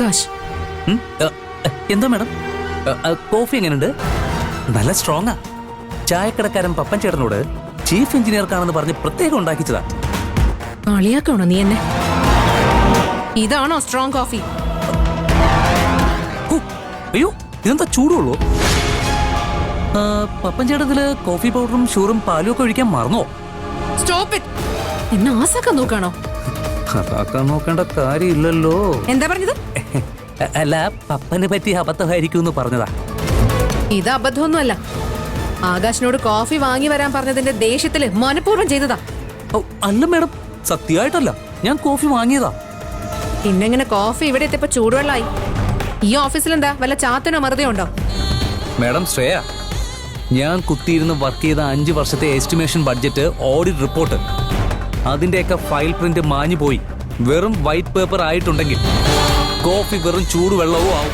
ആകാശ്, എന്താ madam? Coffee എങ്ങനെയുണ്ട്? നല്ല സ്ട്രോങ്ങാ. ചായക്കടക്കാരൻ പപ്പൻ ചേട്ടനോട് ചീഫ് എഞ്ചിനീയർക്കാണെന്ന് പറഞ്ഞ് പ്രത്യേകം ഉണ്ടാക്കിച്ചതാ. കളിയാക്കണോ നീ എന്നെ? ഇതാണോ സ്ട്രോങ് കോഫി? അയ്യോ, ഇതെന്താ ചൂടുള്ളൂ? പപ്പൻ ചേട്ടത്തില് കോഫി പൗഡറും ഷുഗറും പാലും ഒക്കെ ഒഴിക്കാൻ മറന്നോ? Stop it. എന്നെ ആസാക്കാൻ നോക്കാണോ? അതാക്കാൻ നോക്കേണ്ട കാര്യമില്ലല്ലോ. എന്താ പറഞ്ഞത്? അല്ല, പപ്പനെ പറ്റി അബദ്ധമായിരിക്കും എന്ന് പറഞ്ഞതാ. ഇത് അബദ്ധമൊന്നുമല്ല. ആകാശിനോട് കോഫി വാങ്ങി വരാൻ പറഞ്ഞതിന്റെ ദേഷ്യത്തില് മനഃപൂർവ്വം ചെയ്തതാ. അല്ല മാഡം, സത്യമായിട്ടല്ല, ഞാൻ കോഫി വാങ്ങിയതാ. പിന്നെങ്ങനെ കോഫി ഇവിടെ എത്തിയപ്പോ ചൂടുവെള്ളമായി? ഈ ഓഫീസിൽ എന്താ വല്ല ചാത്തനോ മറുതയോ ഉണ്ടോ? മാഡം ശ്രേയ, ഞാൻ കുത്തിയിരുന്ന് വർക്ക് ചെയ്ത 5 വർഷത്തെ എസ്റ്റിമേഷൻ ബഡ്ജറ്റ്, ഓഡിറ്റ് റിപ്പോർട്ട്, അതിന്റെയൊക്കെ ഫയൽ പ്രിന്റ് മാഞ്ഞു പോയി വെറും വൈറ്റ് പേപ്പർ ആയിട്ടുണ്ടെങ്കിൽ കോഫി വെറും ചൂടുവെള്ളവും ആവും.